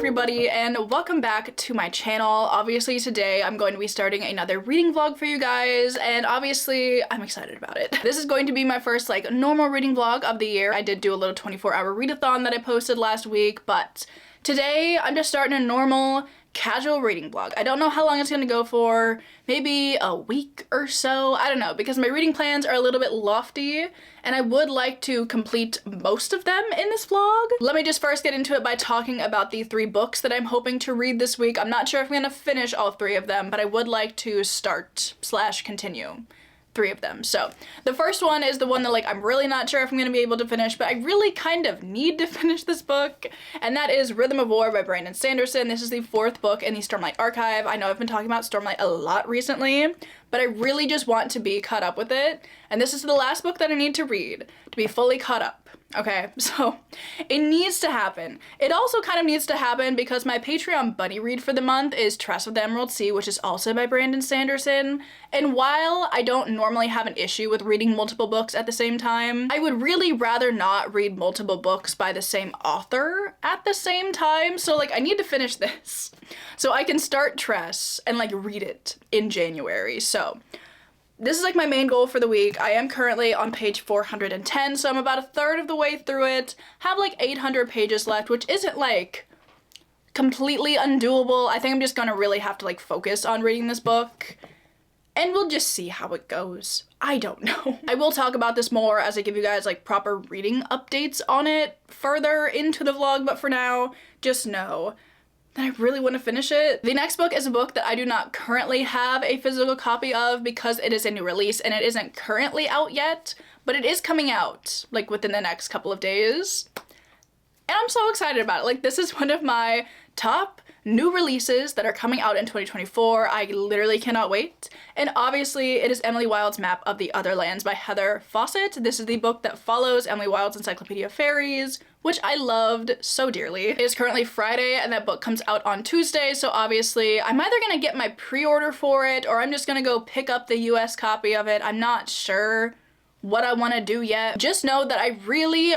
everybody, and welcome back to my channel. Obviously today I'm going to be starting another reading vlog for you guys, and obviously I'm excited about it. This is going to be my first like normal reading vlog of the year. I did do a little 24-hour readathon that I posted last week, but today I'm just starting a normal casual reading vlog. I don't know how long it's gonna go for, maybe a week or so, I don't know, because my reading plans are a little bit lofty and I would like to complete most of them in this vlog. Let me just first get into it by talking about the 3 books that I'm hoping to read this week. I'm not sure if I'm gonna finish all 3 of them, but I would like to start / continue 3 of them. So the first one is the one that like I'm really not sure if I'm gonna be able to finish, but I really kind of need to finish this book, and that is Rhythm of War by Brandon Sanderson. This is the 4th book in the Stormlight Archive. I know I've been talking about Stormlight a lot recently, but I really just want to be caught up with it, and this is the last book that I need to read to be fully caught up. Okay, so it needs to happen. It also kind of needs to happen because my Patreon buddy read for the month is Tress of the Emerald Sea, which is also by Brandon Sanderson. And while I don't normally have an issue with reading multiple books at the same time, I would really rather not read multiple books by the same author at the same time. So like I need to finish this so I can start Tress and like read it in January. So this is like my main goal for the week. I am currently on page 410, so I'm about a third of the way through it. Have like 800 pages left, which isn't like completely undoable. I think I'm just gonna really have to like focus on reading this book, and we'll just see how it goes. I don't know. I will talk about this more as I give you guys like proper reading updates on it further into the vlog, but for now, just know that I really want to finish it. The next book is a book that I do not currently have a physical copy of because it is a new release and it isn't currently out yet, but it is coming out like within the next couple of days. And I'm so excited about it. Like, this is one of my top new releases that are coming out in 2024. I literally cannot wait. And obviously it is Emily Wilde's Map of the Other Lands by Heather Fawcett. This is the book that follows Emily Wilde's Encyclopedia of Fairies, which I loved so dearly. It is currently Friday and that book comes out on Tuesday, so obviously I'm either gonna get my pre-order for it or I'm just gonna go pick up the US copy of it. I'm not sure what I want to do yet. Just know that I really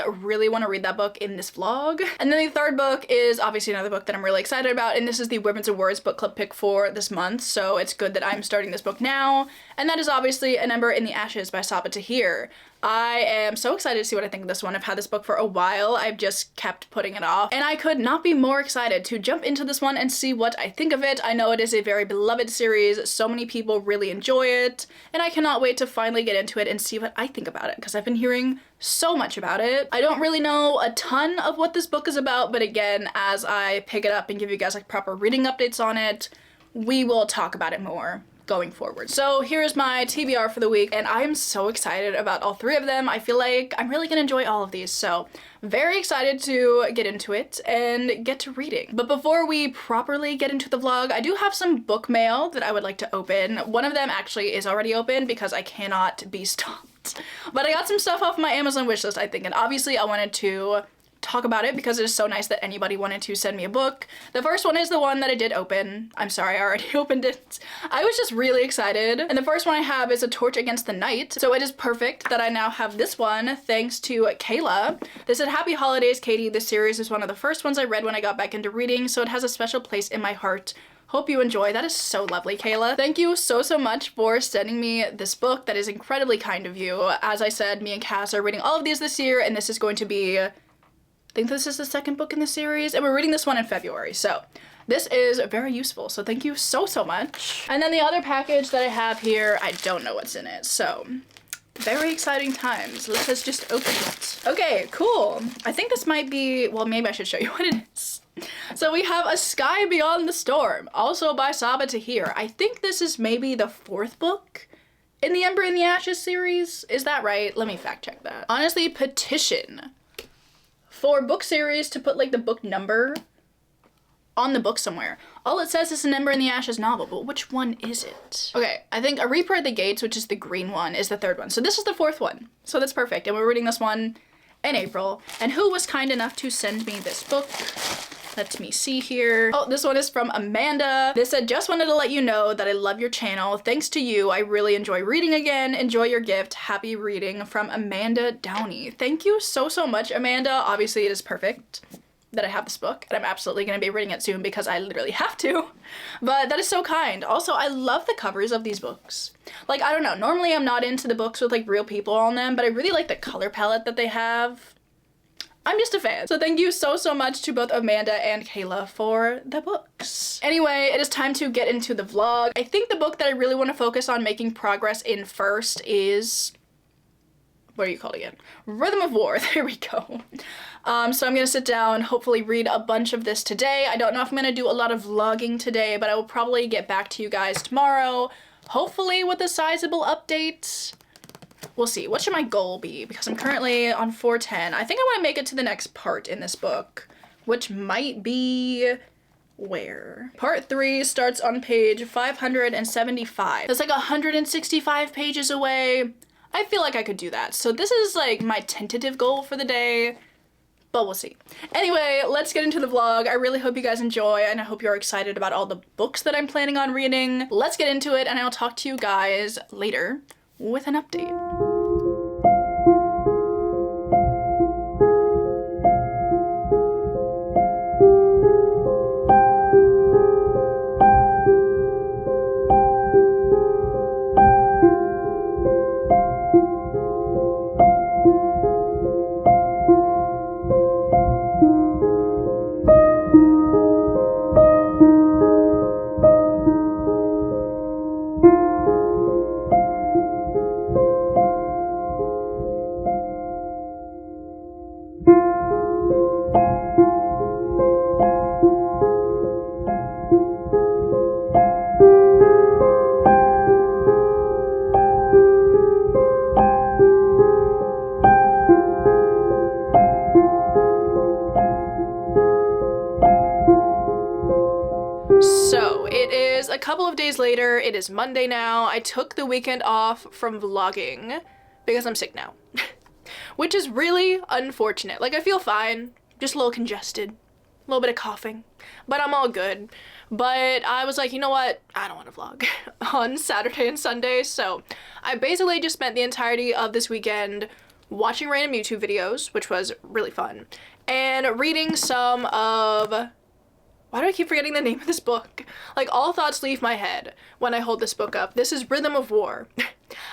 want to read that book in this vlog. And then the 3rd book is obviously another book that I'm really excited about, and this is the Women's Awards book club pick for this month, so it's good that I'm starting this book now, and that is obviously An Ember in the Ashes by Sabaa Tahir. I am so excited to see what I think of this one. I've had this book for a while. I've just kept putting it off, and I could not be more excited to jump into this one and see what I think of it. I know it is a very beloved series. So many people really enjoy it, and I cannot wait to finally get into it and see what I think about it because I've been hearing so much about it. I don't really know a ton of what this book is about, but again, as I pick it up and give you guys like proper reading updates on it, we will talk about it more going forward. So here's my TBR for the week, and I am so excited about all 3 of them. I feel like I'm really gonna enjoy all of these, so very excited to get into it and get to reading. But before we properly get into the vlog, I do have some book mail that I would like to open. One of them actually is already open because I cannot be stopped. But I got some stuff off my Amazon wishlist, I think, and obviously I wanted to talk about it because it is so nice that anybody wanted to send me a book. The first one is the one that I did open. I'm sorry, I already opened it. I was just really excited. And the first one I have is A Torch Against the Night. So it is perfect that I now have this one thanks to Kayla. This said, "Happy holidays, Katie. This series is one of the first ones I read when I got back into reading, so it has a special place in my heart. Hope you enjoy." That is so lovely, Kayla. Thank you so much for sending me this book. That is incredibly kind of you. As I said, me and Cass are reading all of these this year, and this is going to be, I think this is the 2nd book in the series, and we're reading this one in February, so this is very useful, so thank you so much. And then the other package that I have here, I don't know what's in it, so very exciting times. Let us just open it. Okay, cool. I think this might be, well, maybe I should show you what it is. So we have A Sky Beyond the Storm, also by Sabaa Tahir. I think this is maybe the 4th book in the Ember in the Ashes series. Is that right? Let me fact check that. Honestly, petition for book series to put like the book number on the book somewhere. All it says is An Ember in the Ashes novel, but which one is it? Okay, I think A Reaper at the Gates, which is the green one, is the 3rd one. So this is the 4th one. So that's perfect. And we're reading this one in April. And who was kind enough to send me this book? Let me see here. Oh, this one is from Amanda. This said, "Just wanted to let you know that I love your channel. Thanks to you, I really enjoy reading again. Enjoy your gift. Happy reading." From Amanda Downey. Thank you so much, Amanda. Obviously it is perfect. that I have this book, and I'm absolutely going to be reading it soon because I literally have to. But that is so kind. Also, I love the covers of these books. Like, I don't know, normally I'm not into the books with like real people on them, but I really like the color palette that they have. I'm just a fan. So thank you so much to both Amanda and Kayla for the books. Anyway, it is time to get into the vlog. I think the book that I really want to focus on making progress in first is, what are you called again? Rhythm of War. There we go. So I'm gonna sit down, hopefully read a bunch of this today. I don't know if I'm gonna do a lot of vlogging today, but I will probably get back to you guys tomorrow, hopefully with a sizable update. We'll see. What should my goal be? Because I'm currently on 410. I think I want to make it to the next part in this book, which might be where? Part 3 starts on page 575. That's like 165 pages away. I feel like I could do that. So this is like my tentative goal for the day, but we'll see. Anyway, let's get into the vlog. I really hope you guys enjoy, and I hope you're excited about all the books that I'm planning on reading. Let's get into it, and I'll talk to you guys later with an update. A couple of days later, it is Monday now. I took the weekend off from vlogging because I'm sick now, which is really unfortunate. Like, I feel fine, just a little congested, a little bit of coughing, but I'm all good. But I was like, you know what? I don't want to vlog on Saturday and Sunday, so I basically just spent the entirety of this weekend watching random YouTube videos, which was really fun, and reading some of... Why do I keep forgetting the name of this book? Like, all thoughts leave my head when I hold this book up. This is Rhythm of War.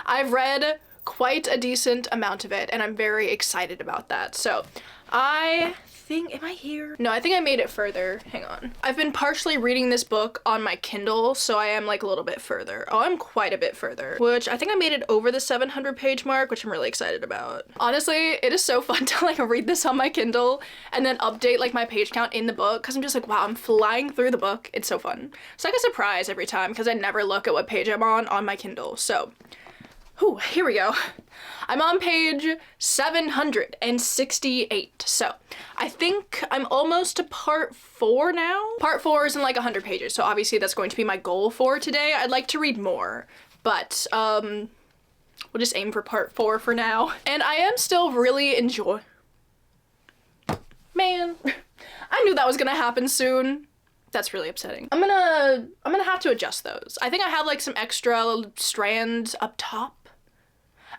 I've read quite a decent amount of it, and I'm very excited about that. So, I think, am I here? No, I think I made it further. Hang on. I've been partially reading this book on my Kindle, so I am like a little bit further. Oh, I'm quite a bit further, which I think I made it over the 700 page mark, which I'm really excited about. Honestly, it is so fun to like read this on my Kindle and then update like my page count in the book, because I'm just like, wow, I'm flying through the book. It's so fun. It's like a surprise every time because I never look at what page I'm on my Kindle. So, whew, here we go. I'm on page 768, so I think I'm almost to part 4 now. Part 4 is in like 100 pages, so obviously that's going to be my goal for today. I'd like to read more, but we'll just aim for part 4 for now. And I am still really Man, I knew that was gonna happen soon. That's really upsetting. I'm gonna have to adjust those. I think I have like some extra strands up top.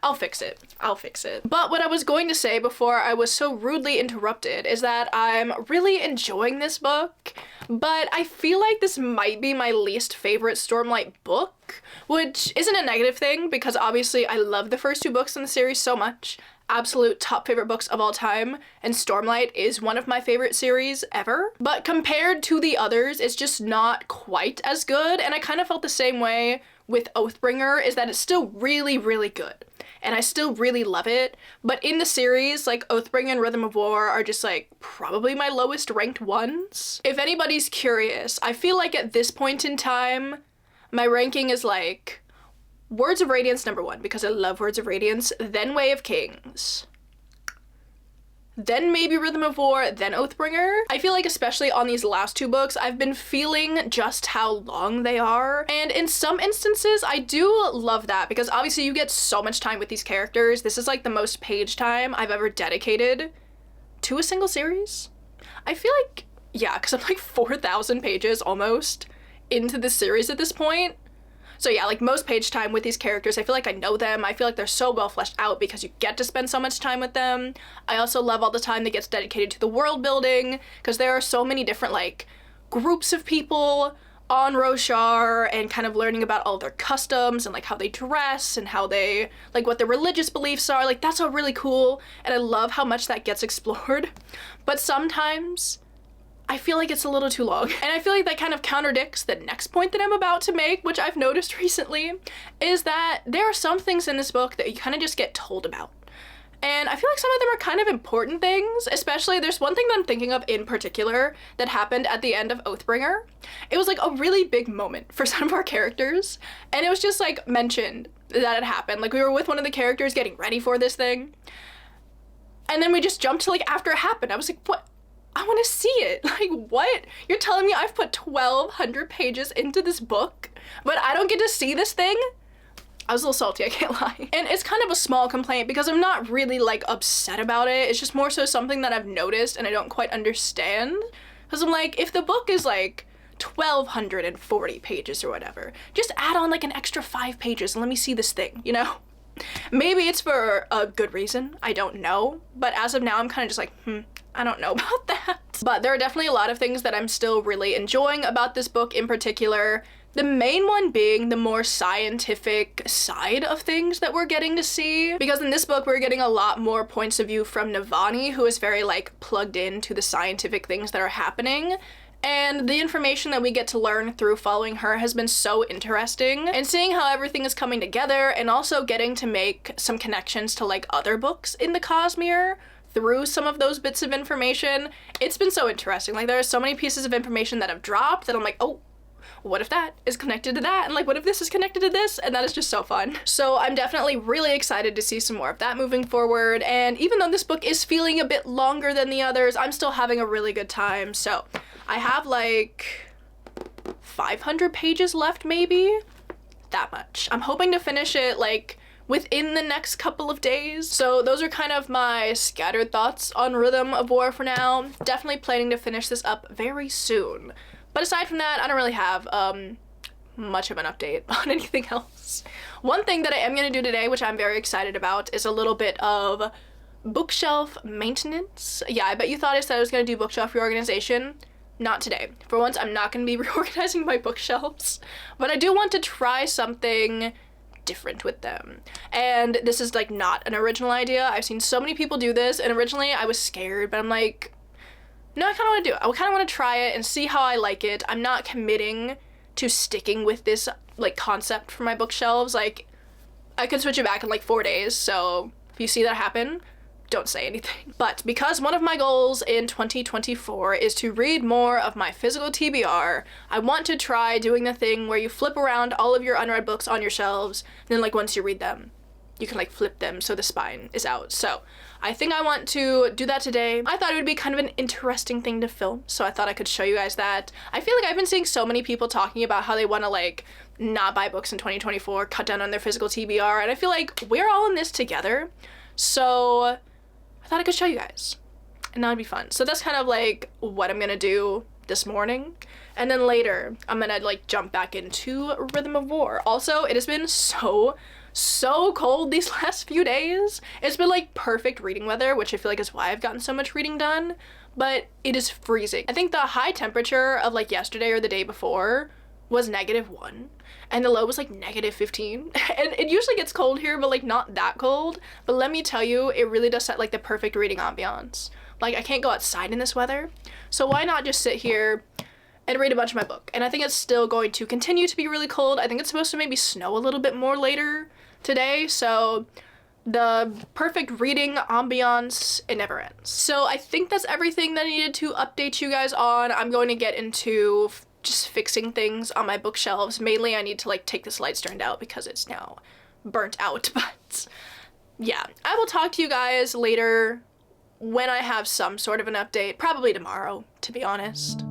I'll fix it. But what I was going to say before I was so rudely interrupted is that I'm really enjoying this book, but I feel like this might be my least favorite Stormlight book, which isn't a negative thing because obviously I love the first 2 books in the series so much. Absolute top favorite books of all time, and Stormlight is one of my favorite series ever. But compared to the others, it's just not quite as good, and I kind of felt the same way with Oathbringer, is that it's still really, really good. And I still really love it, but in the series, like, Oathbringer and Rhythm of War are just, like, probably my lowest ranked ones. If anybody's curious, I feel like at this point in time, my ranking is, like, Words of Radiance #1, because I love Words of Radiance, then Way of Kings, then maybe Rhythm of War, then Oathbringer. I feel like especially on these last 2 books, I've been feeling just how long they are. And in some instances, I do love that because obviously you get so much time with these characters. This is like the most page time I've ever dedicated to a single series. I feel like, yeah, because I'm like 4,000 pages almost into this series at this point. So yeah, like most page time with these characters, I feel like I know them. I feel like they're so well fleshed out because you get to spend so much time with them. I also love all the time that gets dedicated to the world building, because there are so many different like groups of people on Roshar and kind of learning about all their customs and like how they dress and how they, like what their religious beliefs are. Like that's all really cool, and I love how much that gets explored. But sometimes I feel like it's a little too long. And I feel like that kind of contradicts the next point that I'm about to make, which I've noticed recently, is that there are some things in this book that you kind of just get told about. And I feel like some of them are kind of important things, especially there's one thing that I'm thinking of in particular that happened at the end of Oathbringer. It was like a really big moment for some of our characters, and it was just like mentioned that it happened. Like we were with one of the characters getting ready for this thing, and then we just jumped to like after it happened. I was like, what? I want to see it. Like, what? You're telling me I've put 1,200 pages into this book, but I don't get to see this thing? I was a little salty, I can't lie. And it's kind of a small complaint because I'm not really like upset about it. It's just more so something that I've noticed and I don't quite understand. Because I'm like, if the book is like 1,240 pages or whatever, just add on like an extra 5 pages and let me see this thing, you know? Maybe it's for a good reason, I don't know. But as of now, I'm kind of just like, I don't know about that. But there are definitely a lot of things that I'm still really enjoying about this book in particular. The main one being the more scientific side of things that we're getting to see. Because in this book, we're getting a lot more points of view from Navani, who is very like plugged into the scientific things that are happening. And the information that we get to learn through following her has been so interesting. And seeing how everything is coming together, and also getting to make some connections to like other books in the Cosmere through some of those bits of information, it's been so interesting. Like there are so many pieces of information that have dropped that I'm like, oh, what if that is connected to that? And like, what if this is connected to this? And that is just so fun. So I'm definitely really excited to see some more of that moving forward. And even though this book is feeling a bit longer than the others, I'm still having a really good time. So I have like 500 pages left, maybe? That much. I'm hoping to finish it like within the next couple of days. So those are kind of my scattered thoughts on Rhythm of War for now. Definitely planning to finish this up very soon. But aside from that, I don't really have much of an update on anything else. One thing that I am going to do today, which I'm very excited about, is a little bit of bookshelf maintenance. Yeah, I bet you thought I said I was going to do bookshelf reorganization. Not today. For once, I'm not going to be reorganizing my bookshelves, but I do want to try something different with them. And this is like not an original idea. I've seen so many people do this, and originally I was scared, but I'm like, no, I kind of want to do it. I kind of want to try it and see how I like it. I'm not committing to sticking with this like concept for my bookshelves. Like I could switch it back in like 4 days, so if you see that happen, don't say anything. But because one of my goals in 2024 is to read more of my physical TBR, I want to try doing the thing where you flip around all of your unread books on your shelves, and then like once you read them, you can like flip them so the spine is out. So I think I want to do that today. I thought it would be kind of an interesting thing to film, so I thought I could show you guys that. I feel like I've been seeing so many people talking about how they want to like not buy books in 2024, cut down on their physical TBR, and I feel like we're all in this together. So I thought I could show you guys, and that would be fun. So that's kind of like what I'm gonna do this morning. And then later, I'm gonna like jump back into Rhythm of War. Also, it has been so cold these last few days. It's been like perfect reading weather, which I feel like is why I've gotten so much reading done, but it is freezing. I think the high temperature of like yesterday or the day before was -1, and the low was like -15. And it usually gets cold here, but like not that cold. But let me tell you, it really does set like the perfect reading ambiance. Like I can't go outside in this weather, so why not just sit here and read a bunch of my book? And I think it's still going to continue to be really cold. I think it's supposed to maybe snow a little bit more later today, so the perfect reading ambiance, it never ends. So I think that's everything that I needed to update you guys on. I'm going to get into just fixing things on my bookshelves. Mainly I need to like take this light stand out because it's now burnt out, but yeah, I will talk to you guys later when I have some sort of an update, probably tomorrow, to be honest.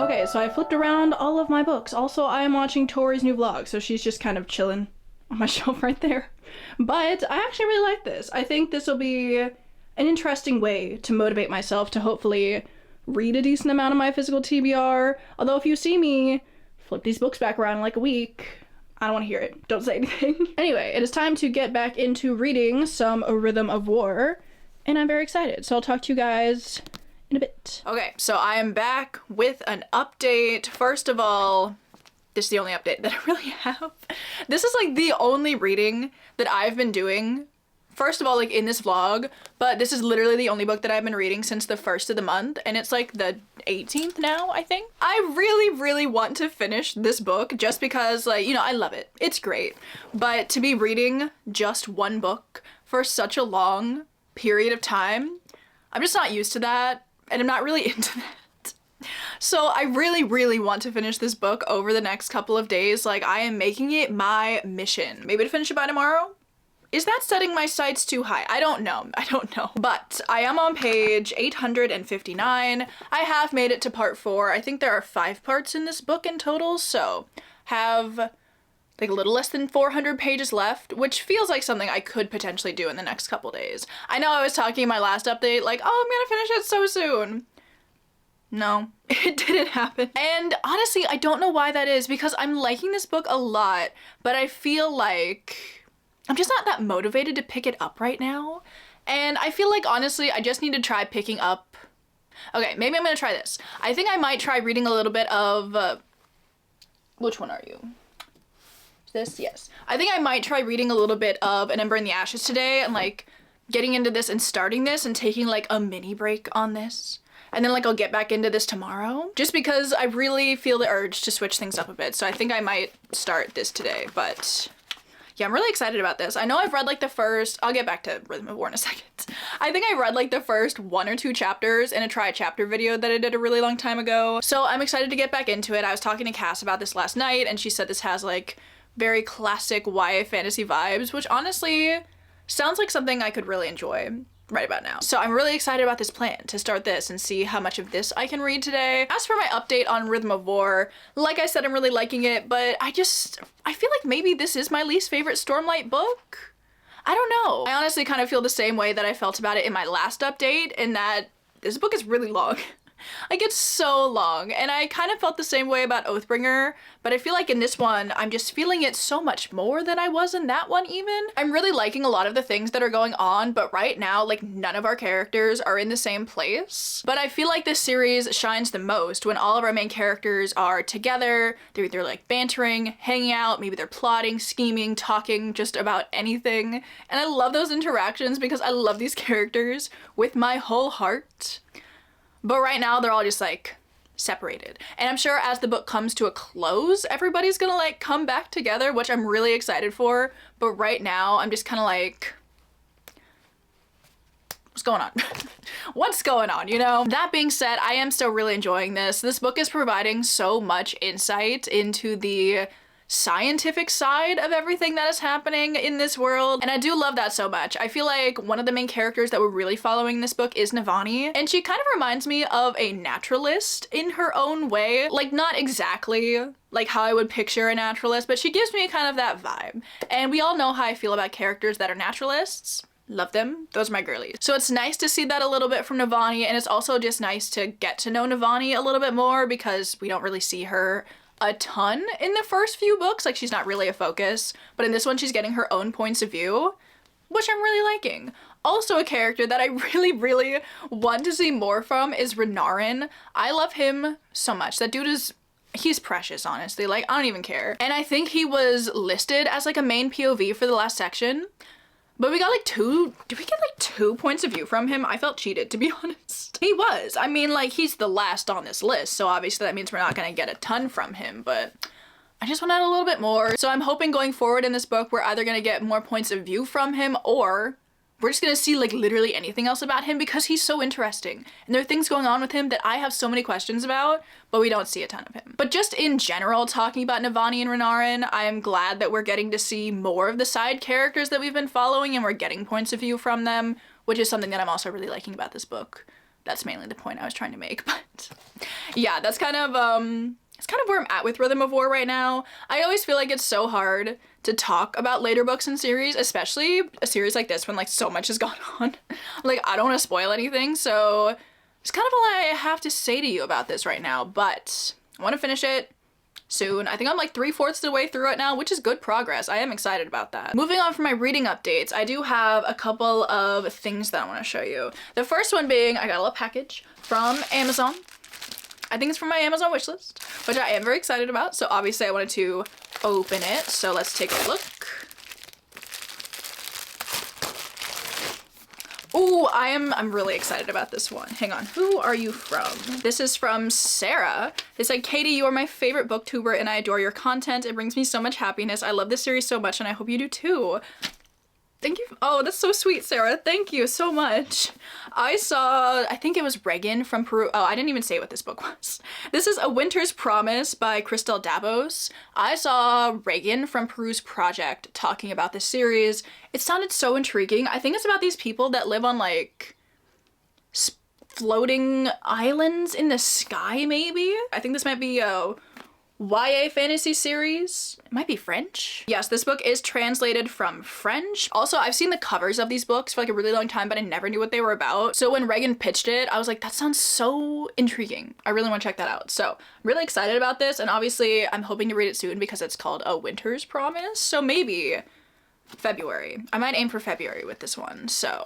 Okay, so I flipped around all of my books. Also, I am watching Tori's new vlog, so she's just kind of chilling on my shelf right there. But I actually really like this. I think this will be an interesting way to motivate myself to hopefully read a decent amount of my physical TBR. Although if you see me flip these books back around in like a week, I don't want to hear it. Don't say anything. Anyway, it is time to get back into reading some A Rhythm of War, and I'm very excited. So I'll talk to you guys in a bit. Okay, so I am back with an update. First of all, this is the only update that I really have. This is like the only reading that I've been doing, first of all, like in this vlog, but this is literally the only book that I've been reading since the 1st of the month, and it's like the 18th now, I think. I really want to finish this book just because, like, you know, I love it. It's great. But to be reading just one book for such a long period of time, I'm just not used to that, and I'm not really into that. So I really want to finish this book over the next couple of days. Like, I am making it my mission. Maybe to finish it by tomorrow? Is that setting my sights too high? I don't know. But I am on page 859. I have made it to part 4. I think there are 5 parts in this book in total, so have like a little less than 400 pages left, which feels like something I could potentially do in the next couple days. I know I was talking in my last update like, oh, I'm gonna finish it so soon. No, it didn't happen. And honestly, I don't know why that is, because I'm liking this book a lot, but I feel like I'm just not that motivated to pick it up right now. And I feel like, honestly, I just need to try picking up... Okay, maybe I'm gonna try this. I think I might try reading a little bit of... Which one are you? This? Yes. I think I might try reading a little bit of An Ember in the Ashes today, and like getting into this and starting this and taking like a mini break on this. And then like I'll get back into this tomorrow, just because I really feel the urge to switch things up a bit. So I think I might start this today, but... yeah, I'm really excited about this. I know I've read like the first, I'll get back to Rhythm of War in a second. I think I read like the first 1 or 2 chapters in a try a chapter video that I did a really long time ago. So I'm excited to get back into it. I was talking to Cass about this last night, and she said this has like very classic YA fantasy vibes, which honestly sounds like something I could really enjoy right about now. So I'm really excited about this plan to start this and see how much of this I can read today. As for my update on Rhythm of War, like I said, I'm really liking it, but I feel like maybe this is my least favorite Stormlight book. I don't know. I honestly kind of feel the same way that I felt about it in my last update, in that this book is really long. Like, it's so long, and I kind of felt the same way about Oathbringer, but I feel like in this one, I'm just feeling it so much more than I was in that one even. I'm really liking a lot of the things that are going on, but right now, like, none of our characters are in the same place. But I feel like this series shines the most when all of our main characters are together, they're either like bantering, hanging out, maybe they're plotting, scheming, talking, just about anything. And I love those interactions because I love these characters with my whole heart. But right now they're all just like separated. And I'm sure as the book comes to a close, everybody's gonna like come back together, which I'm really excited for. But right now I'm just kind of like, what's going on? What's going on, you know? That being said, I am still really enjoying this. This book is providing so much insight into the scientific side of everything that is happening in this world, and I do love that so much. I feel like one of the main characters that we're really following in this book is Navani, and she kind of reminds me of a naturalist in her own way. Like, not exactly like how I would picture a naturalist, but she gives me kind of that vibe. And we all know how I feel about characters that are naturalists. Love them. Those are my girlies. So it's nice to see that a little bit from Navani, and it's also just nice to get to know Navani a little bit more because we don't really see her a ton in the first few books. Like, she's not really a focus, but in this one she's getting her own points of view, which I'm really liking. Also, a character that I really want to see more from is Renarin. I love him so much. That dude is, he's precious, honestly. Like, I don't even care. And I think he was listed as like a main POV for the last section, but we got like did we get like 2 points of view from him? I felt cheated, to be honest. He was. I mean, like, he's the last on this list, so obviously that means we're not gonna get a ton from him, but I just want out a little bit more. So I'm hoping going forward in this book, we're either gonna get more points of view from him, or we're just gonna see like literally anything else about him because he's so interesting. And there are things going on with him that I have so many questions about, but we don't see a ton of him. But just in general, talking about Navani and Renarin, I am glad that we're getting to see more of the side characters that we've been following, and we're getting points of view from them, which is something that I'm also really liking about this book. That's mainly the point I was trying to make, but yeah, that's kind of it's kind of where I'm at with Rhythm of War right now. I always feel like it's so hard to talk about later books and series, especially a series like this when like so much has gone on. Like, I don't want to spoil anything, so it's kind of all I have to say to you about this right now, but I want to finish it soon. I think I'm like 3/4 of the way through it now, which is good progress. I am excited about that. Moving on from my reading updates, I do have a couple of things that I want to show you. The first one being, I got a little package from Amazon. I think it's from my Amazon wishlist, which I am very excited about. So obviously I wanted to open it. So let's take a look. Ooh, I'm really excited about this one. Hang on, who are you from? This is from Sarah. They said, Katie, you are my favorite booktuber and I adore your content. It brings me so much happiness. I love this series so much and I hope you do too. Thank you. Oh, that's so sweet, Sarah. Thank you so much. I think it was Regan from Peru. Oh, I didn't even say what this book was. This is A Winter's Promise by Crystal Davos. I saw Regan from Peru's Project talking about this series. It sounded so intriguing. I think it's about these people that live on like floating islands in the sky, maybe? I think this might be a YA fantasy series. It might be French. Yes, this book is translated from French. Also, I've seen the covers of these books for like a really long time, but I never knew what they were about. So when Regan pitched it, I was like, that sounds so intriguing. I really want to check that out. So I'm really excited about this. And obviously I'm hoping to read it soon because it's called A Winter's Promise. So maybe February. I might aim for February with this one. So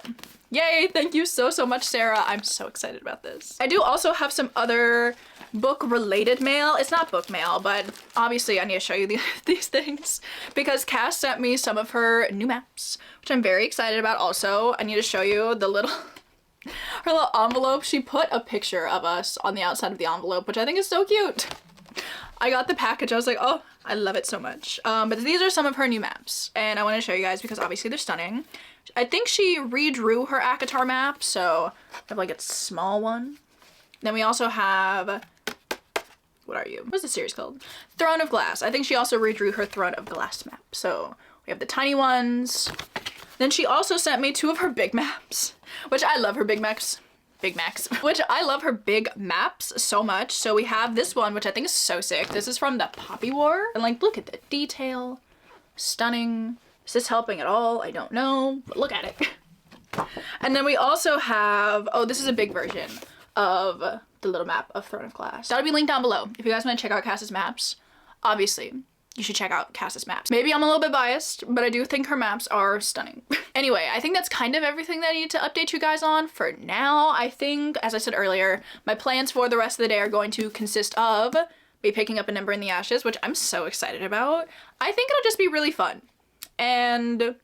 yay, thank you so much, Sarah. I'm so excited about this. I do also have some other book related mail. It's not book mail, but obviously I need to show you these things because Cass sent me some of her new maps, which I'm very excited about. Also, I need to show you the little her little envelope. She put a picture of us on the outside of the envelope, which I think is so cute. I got the package. I was like, oh, I love it so much. But these are some of her new maps and I want to show you guys because obviously they're stunning. I think she redrew her ACOTAR map, so I have like a small one. Then we also have, what are you? What's the series called? Throne of Glass. I think she also redrew her Throne of Glass map. So we have the tiny ones. Then she also sent me 2 of her big maps, which I love her big maps. Which I love her big maps so much. So we have this one, which I think is so sick. This is from the Poppy War. And like, look at the detail. Stunning. Is this helping at all? I don't know, but look at it. And then we also have, oh, this is a big version of the little map of Throne of Glass. That'll be linked down below. If you guys want to check out Cass's maps, obviously you should check out Cass's maps. Maybe I'm a little bit biased, but I do think her maps are stunning. Anyway, I think that's kind of everything that I need to update you guys on for now. I think, as I said earlier, my plans for the rest of the day are going to consist of me picking up an Ember in the Ashes, which I'm so excited about. I think it'll just be really fun. And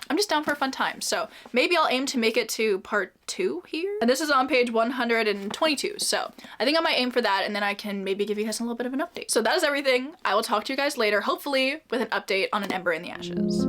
I'm just down for a fun time. So maybe I'll aim to make it to part 2 here. And this is on page 122. So I think I might aim for that and then I can maybe give you guys a little bit of an update. So that is everything. I will talk to you guys later, hopefully with an update on an Ember in the Ashes.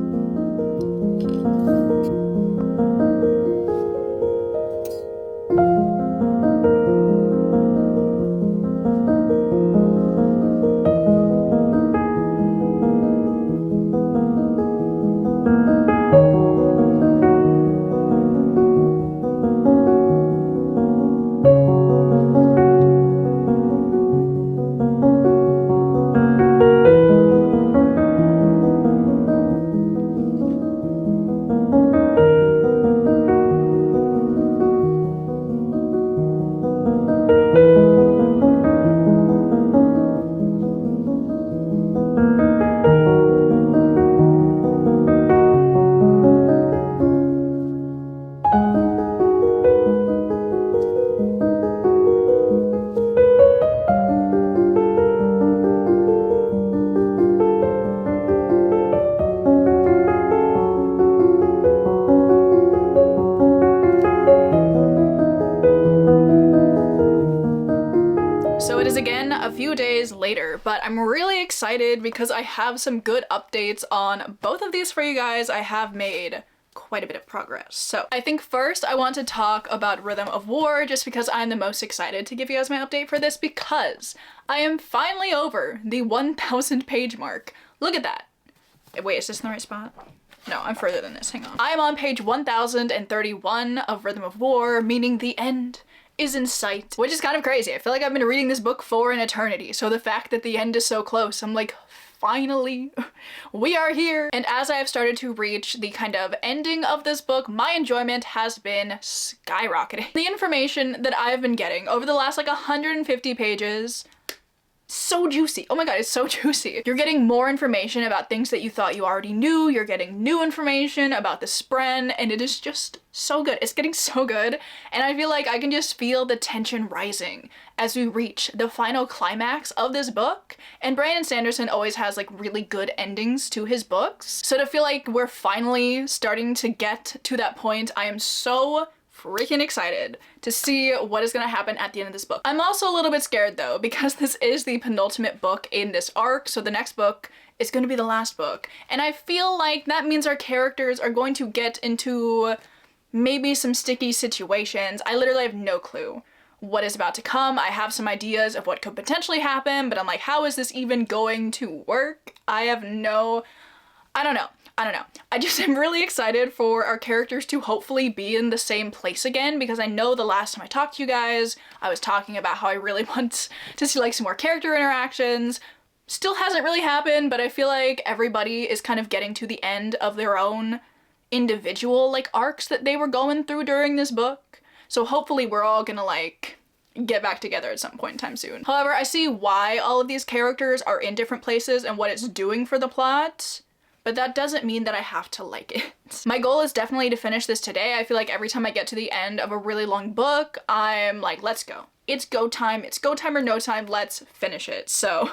Later, but I'm really excited because I have some good updates on both of these for you guys. I have made quite a bit of progress. So I think first I want to talk about Rhythm of War just because I'm the most excited to give you guys my update for this because I am finally over the 1,000 page mark. Look at that. Wait, is this in the right spot? No, I'm further than this. Hang on. I am on page 1031 of Rhythm of War, meaning the end is in sight, which is kind of crazy. I feel like I've been reading this book for an eternity, so the fact that the end is so close, I'm like, finally, we are here. And as I have started to reach the kind of ending of this book, my enjoyment has been skyrocketing. The information that I've been getting over the last like 150 pages, so juicy. Oh my god, it's so juicy. You're getting more information about things that you thought you already knew. You're getting new information about the Spren, and it is just so good. It's getting so good, and I feel like I can just feel the tension rising as we reach the final climax of this book. And Brandon Sanderson always has like really good endings to his books, so to feel like we're finally starting to get to that point, I am so freaking excited to see what is gonna happen at the end of this book. I'm also a little bit scared though, because this is the penultimate book in this arc, so the next book is gonna be the last book. And I feel like that means our characters are going to get into maybe some sticky situations. I literally have no clue what is about to come. I have some ideas of what could potentially happen, but I'm like, how is this even going to work? I don't know. I just am really excited for our characters to hopefully be in the same place again, because I know the last time I talked to you guys, I was talking about how I really want to see like some more character interactions. Still hasn't really happened, but I feel like everybody is kind of getting to the end of their own individual like arcs that they were going through during this book. So hopefully we're all gonna like get back together at some point in time soon. However, I see why all of these characters are in different places and what it's doing for the plot, but that doesn't mean that I have to like it. My goal is definitely to finish this today. I feel like every time I get to the end of a really long book, I'm like, let's go. It's go time. It's go time or no time. Let's finish it. So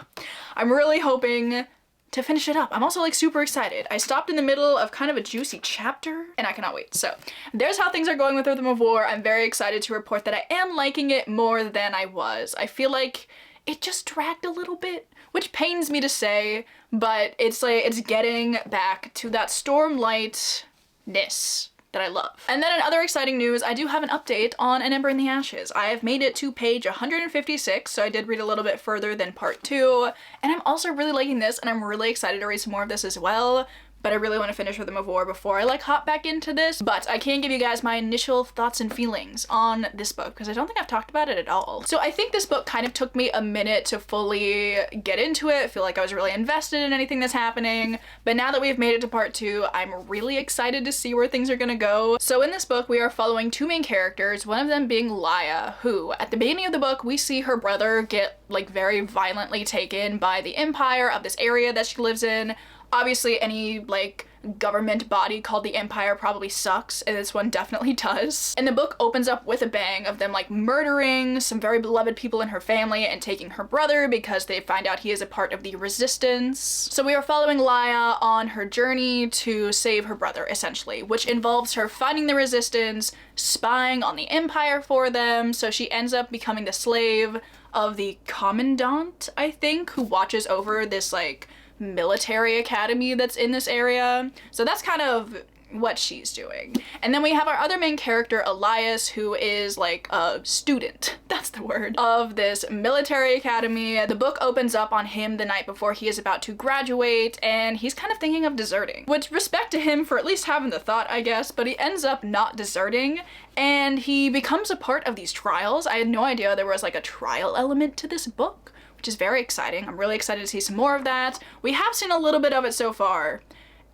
I'm really hoping to finish it up. I'm also like super excited. I stopped in the middle of kind of a juicy chapter and I cannot wait. So there's how things are going with Rhythm of War. I'm very excited to report that I am liking it more than I was. I feel like it just dragged a little bit, which pains me to say, but it's like, it's getting back to that Stormlight-ness that I love. And then in other exciting news, I do have an update on An Ember in the Ashes. I have made it to page 156, so I did read a little bit further than part 2, and I'm also really liking this, and I'm really excited to read some more of this as well. But I really want to finish Rhythm of War before I like hop back into this. But I can give you guys my initial thoughts and feelings on this book, because I don't think I've talked about it at all. So I think this book kind of took me a minute to fully get into it, feel like I was really invested in anything that's happening. But now that we've made it to part 2, I'm really excited to see where things are gonna go. So in this book, we are following two main characters, one of them being Laia, who at the beginning of the book, we see her brother get like very violently taken by the Empire of this area that she lives in. Obviously, any like government body called the Empire probably sucks, and this one definitely does. And the book opens up with a bang of them like murdering some very beloved people in her family and taking her brother because they find out he is a part of the resistance. So we are following Laia on her journey to save her brother, essentially, which involves her finding the resistance, spying on the Empire for them, so she ends up becoming the slave of the commandant, I think, who watches over this like military academy that's in this area. So that's kind of what she's doing. And then we have our other main character, Elias, who is like a student, that's the word, of this military academy. The book opens up on him the night before he is about to graduate, and he's kind of thinking of deserting, which respect to him for at least having the thought, I guess, but he ends up not deserting, and he becomes a part of these trials. I had no idea there was like a trial element to this book, which is very exciting. I'm really excited to see some more of that. We have seen a little bit of it so far,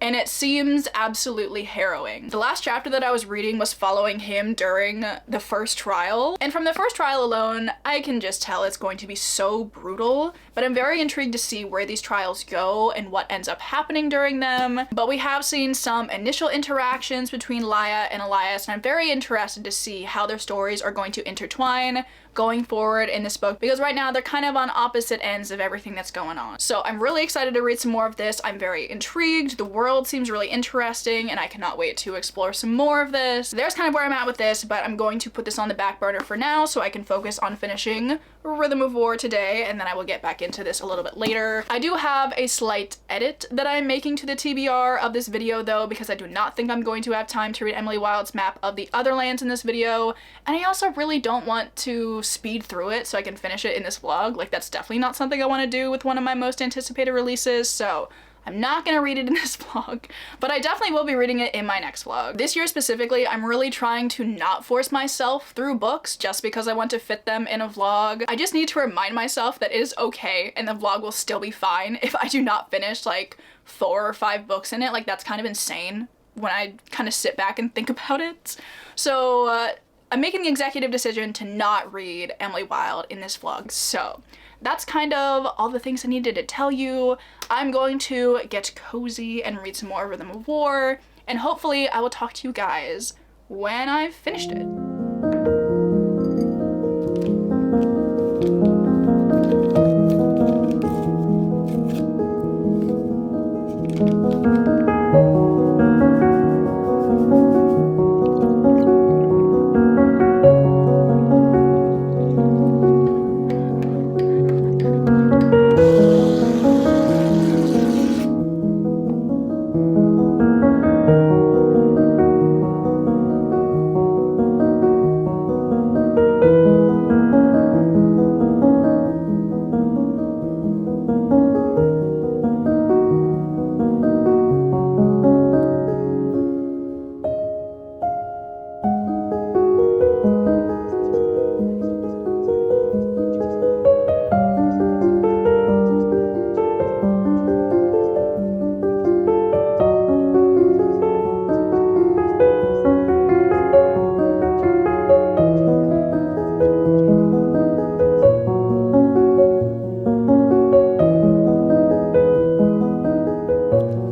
and it seems absolutely harrowing. The last chapter that I was reading was following him during the first trial, and from the first trial alone, I can just tell it's going to be so brutal, but I'm very intrigued to see where these trials go and what ends up happening during them. But we have seen some initial interactions between Laia and Elias, and I'm very interested to see how their stories are going to intertwine going forward in this book, because right now they're kind of on opposite ends of everything that's going on. So I'm really excited to read some more of this. I'm very intrigued. The world seems really interesting, and I cannot wait to explore some more of this. There's kind of where I'm at with this, but I'm going to put this on the back burner for now so I can focus on finishing Rhythm of War today, and then I will get back into this a little bit later. I do have a slight edit that I'm making to the TBR of this video though, because I do not think I'm going to have time to read Emily Wilde's map of the other lands in this video, and I also really don't want to speed through it so I can finish it in this vlog. Like, that's definitely not something I want to do with one of my most anticipated releases, so I'm not gonna read it in this vlog, but I definitely will be reading it in my next vlog. This year specifically, I'm really trying to not force myself through books just because I want to fit them in a vlog. I just need to remind myself that it is okay and the vlog will still be fine if I do not finish like 4 or 5 books in it. Like, that's kind of insane when I kind of sit back and think about it. So I'm making the executive decision to not read Emily Wilde in this vlog. So that's kind of all the things I needed to tell you. I'm going to get cozy and read some more Rhythm of War, and hopefully I will talk to you guys when I've finished it.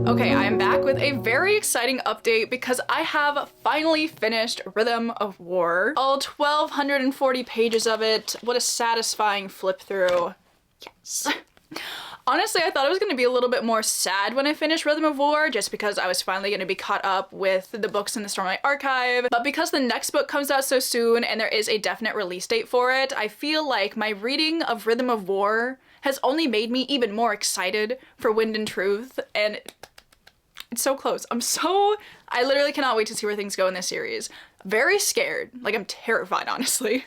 Okay, I am back with a very exciting update because I have finally finished Rhythm of War. All 1,240 pages of it. What a satisfying flip through. Yes. Honestly, I thought it was going to be a little bit more sad when I finished Rhythm of War, just because I was finally going to be caught up with the books in the Stormlight Archive. But because the next book comes out so soon and there is a definite release date for it, I feel like my reading of Rhythm of War has only made me even more excited for Wind and Truth, and it's so close. I literally cannot wait to see where things go in this series. Very scared. Like, I'm terrified, honestly.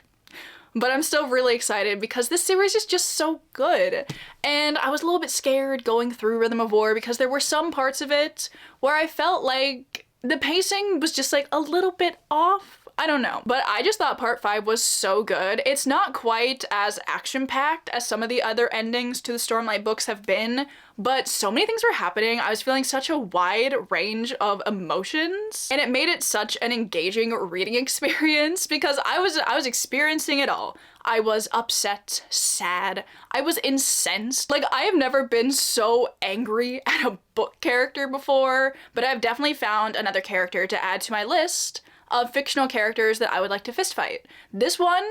But I'm still really excited because this series is just so good. And I was a little bit scared going through Rhythm of War because there were some parts of it where I felt like the pacing was just like a little bit off. I don't know, but I just thought part 5 was so good. It's not quite as action-packed as some of the other endings to the Stormlight books have been, but so many things were happening. I was feeling such a wide range of emotions, and it made it such an engaging reading experience because I was experiencing it all. I was upset, sad, I was incensed. Like, I have never been so angry at a book character before, but I've definitely found another character to add to my list of fictional characters that I would like to fistfight. This one,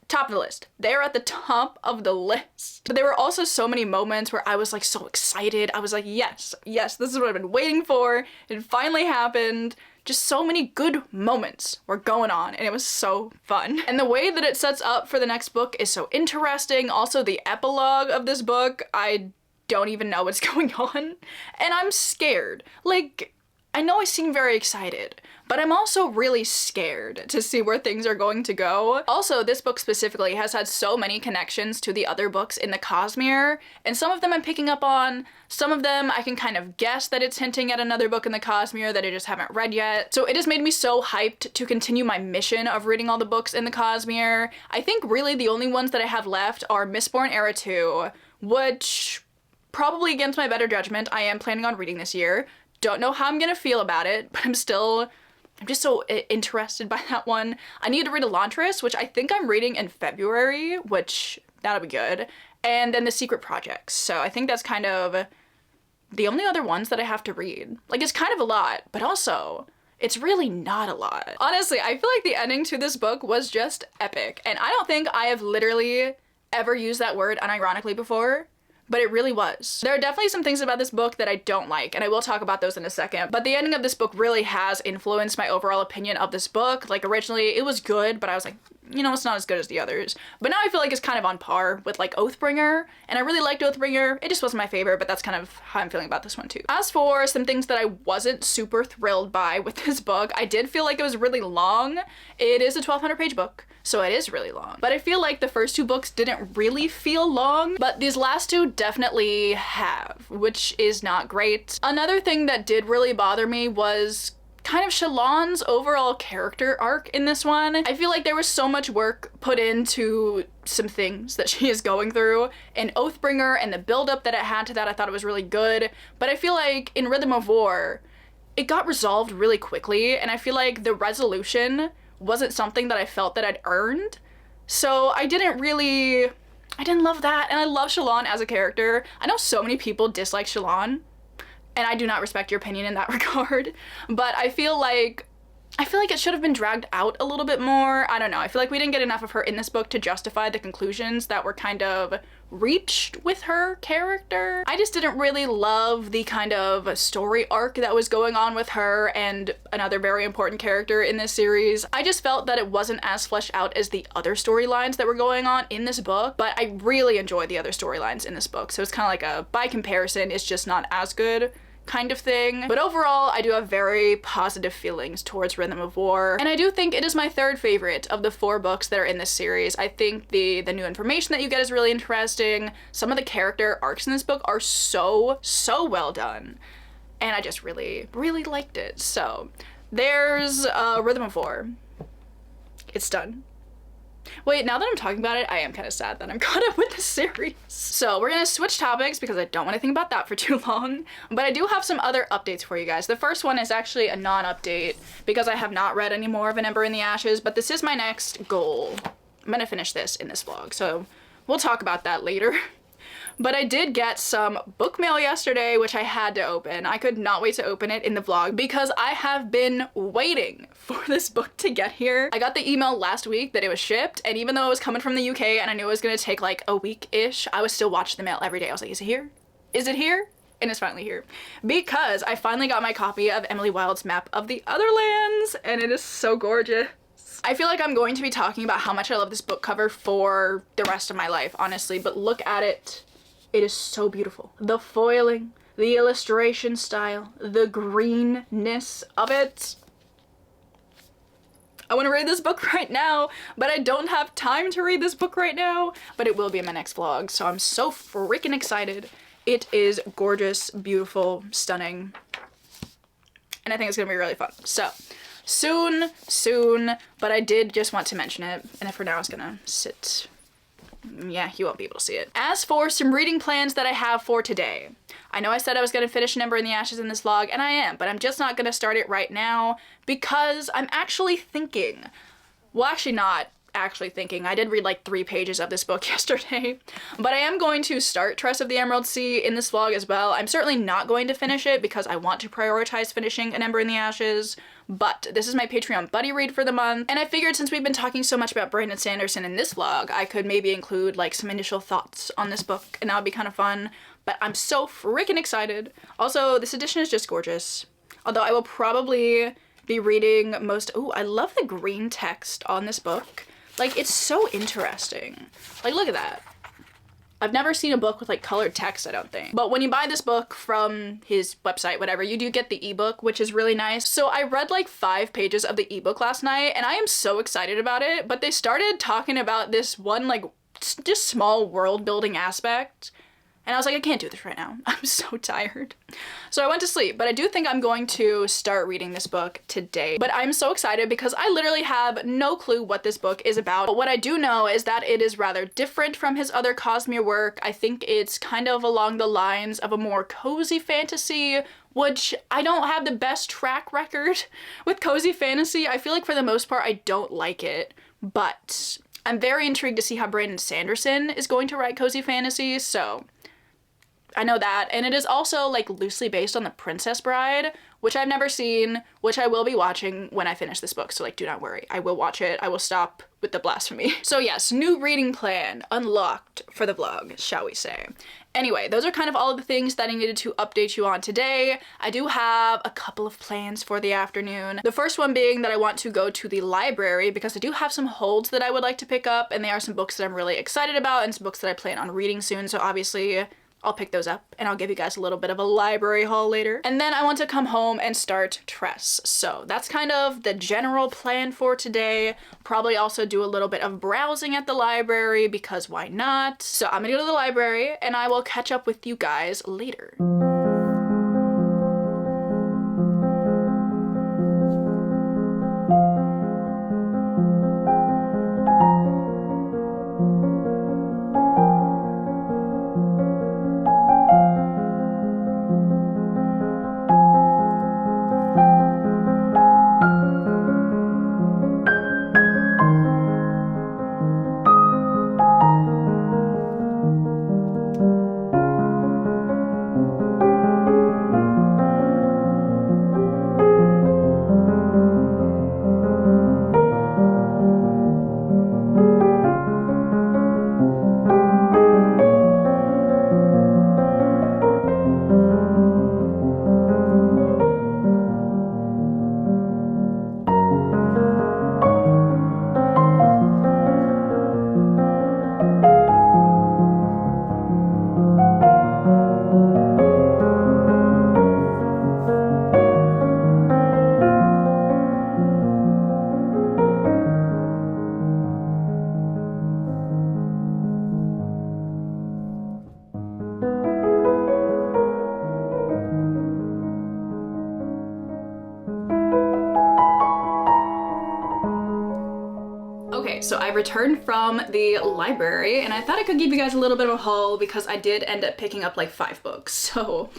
top of the list. They're at the top of the list. But there were also so many moments where I was like so excited. I was like, yes, yes, this is what I've been waiting for. It finally happened. Just so many good moments were going on, and it was so fun. And the way that it sets up for the next book is so interesting. Also, the epilogue of this book, I don't even know what's going on. And I'm scared. Like, I know I seem very excited, but I'm also really scared to see where things are going to go. Also, this book specifically has had so many connections to the other books in the Cosmere, and some of them I'm picking up on, some of them I can kind of guess that it's hinting at another book in the Cosmere that I just haven't read yet. So it has made me so hyped to continue my mission of reading all the books in the Cosmere. I think really the only ones that I have left are Mistborn Era 2, which, probably against my better judgment, I am planning on reading this year. Don't know how I'm gonna feel about it, but I'm just so interested by that one. I need to read Elantris, which I think I'm reading in February, which that'll be good. And then The Secret Projects. So I think that's kind of the only other ones that I have to read. Like, it's kind of a lot, but also it's really not a lot. Honestly, I feel like the ending to this book was just epic. And I don't think I have literally ever used that word unironically before, but it really was. There are definitely some things about this book that I don't like, and I will talk about those in a second, but the ending of this book really has influenced my overall opinion of this book. Like, originally it was good, but I was like, you know, it's not as good as the others. But now I feel like it's kind of on par with like Oathbringer, and I really liked Oathbringer. It just wasn't my favorite, but that's kind of how I'm feeling about this one too. As for some things that I wasn't super thrilled by with this book, I did feel like it was really long. It is a 1,200 page book, so it is really long. But I feel like the first 2 books didn't really feel long, but these last 2 definitely have, which is not great. Another thing that did really bother me was kind of Shalon's overall character arc in this one. I feel like there was so much work put into some things that she is going through in Oathbringer, and the build-up that it had to that, I thought it was really good. But I feel like in Rhythm of War, it got resolved really quickly, and I feel like the resolution wasn't something that I felt that I'd earned. So I didn't love that, and I love Shalon as a character. I know so many people dislike Shalon, and I do not respect your opinion in that regard, but I feel like it should have been dragged out a little bit more. I don't know. I feel like we didn't get enough of her in this book to justify the conclusions that were kind of reached with her character. I just didn't really love the kind of story arc that was going on with her and another very important character in this series. I just felt that it wasn't as fleshed out as the other storylines that were going on in this book, but I really enjoyed the other storylines in this book. So it's kind of like a, by comparison, it's just not as good kind of thing. But overall, I do have very positive feelings towards Rhythm of War, and I do think it is my 3rd favorite of the 4 books that are in this series. I think the new information that you get is really interesting. Some of the character arcs in this book are so well done, and I just really liked it. So there's Rhythm of War. It's done. Wait, now that I'm talking about it, I am kind of sad that I'm caught up with the series. So we're gonna switch topics because I don't want to think about that for too long, but I do have some other updates for you guys. The first one is actually a non-update because I have not read any more of An Ember in the Ashes, but this is my next goal. I'm gonna finish this in this vlog, so we'll talk about that later. But I did get some book mail yesterday, which I had to open. I could not wait to open it in the vlog because I have been waiting for this book to get here. I got the email last week that it was shipped, and even though it was coming from the UK and I knew it was gonna take like a week-ish, I was still watching the mail every day. I was like, is it here? Is it here? And it's finally here. Because I finally got my copy of Emily Wilde's Map of the Otherlands, and it is so gorgeous. I feel like I'm going to be talking about how much I love this book cover for the rest of my life, honestly, but look at it. It is so beautiful. The foiling, the illustration style, the greenness of it. I want to read this book right now, but I don't have time to read this book right now, but it will be in my next vlog, so I'm so freaking excited. It is gorgeous, beautiful, stunning, and I think it's gonna be really fun. So, soon, but I did just want to mention it, and for now it's gonna sit. Yeah, you won't be able to see it. As for some reading plans that I have for today, I know I said I was going to finish An Ember in the Ashes in this vlog, and I am, but I'm just not going to start it right now because I'm actually thinking, well, actually not actually thinking. I did read like 3 pages of this book yesterday, but I am going to start Trust of the Emerald Sea in this vlog as well. I'm certainly not going to finish it because I want to prioritize finishing An Ember in the Ashes, but this is my Patreon buddy read for the month, and I figured since we've been talking so much about Brandon Sanderson in this vlog, I could maybe include like some initial thoughts on this book, and that would be kind of fun, but I'm so freaking excited. Also, this edition is just gorgeous, although I will probably be reading most— ooh, I love the green text on this book. Like, it's so interesting. Like, look at that. I've never seen a book with like colored text, I don't think. But when you buy this book from his website, whatever, you do get the ebook, which is really nice. So I read like 5 pages of the ebook last night, and I am so excited about it. But they started talking about this one like just small world building aspect, and I was like, I can't do this right now. I'm so tired. So I went to sleep, but I do think I'm going to start reading this book today. But I'm so excited because I literally have no clue what this book is about. But what I do know is that it is rather different from his other Cosmere work. I think it's kind of along the lines of a more cozy fantasy, which I don't have the best track record with cozy fantasy. I feel like for the most part, I don't like it, but I'm very intrigued to see how Brandon Sanderson is going to write cozy fantasy, so I know that. And it is also like loosely based on The Princess Bride, which I've never seen, which I will be watching when I finish this book, so like do not worry, I will watch it. I will stop with the blasphemy. So yes, new reading plan unlocked for the vlog, shall we say. Anyway, those are kind of all of the things that I needed to update you on today. I do have a couple of plans for the afternoon. The first one being that I want to go to the library because I do have some holds that I would like to pick up, and they are some books that I'm really excited about and some books that I plan on reading soon, so obviously I'll pick those up and I'll give you guys a little bit of a library haul later. And then I want to come home and start Tress. So that's kind of the general plan for today. Probably also do a little bit of browsing at the library because why not? So I'm gonna go to the library and I will catch up with you guys later. Okay, so I returned from the library and I thought I could give you guys a little bit of a haul because I did end up picking up like 5 books. So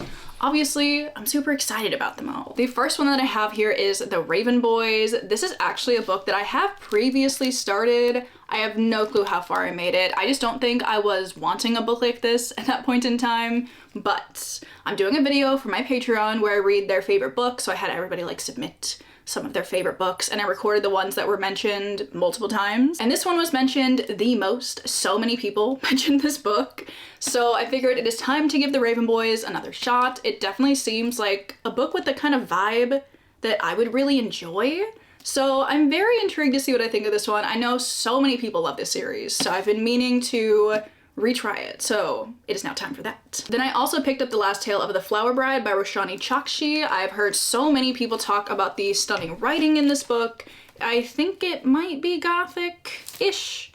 obviously I'm super excited about them all. The first one that I have here is The Raven Boys. This is actually a book that I have previously started. I have no clue how far I made it. I just don't think I was wanting a book like this at that point in time, but I'm doing a video for my Patreon where I read their favorite books, so I had everybody like submit some of their favorite books and I recorded the ones that were mentioned multiple times. And this one was mentioned the most. So many people mentioned this book. So I figured it is time to give The Raven Boys another shot. It definitely seems like a book with the kind of vibe that I would really enjoy. So I'm very intrigued to see what I think of this one. I know so many people love this series, so I've been meaning to retry it, so it is now time for that. Then I also picked up The Last Tale of the Flower Bride by Roshani Chokshi. I've heard so many people talk about the stunning writing in this book. I think it might be gothic-ish.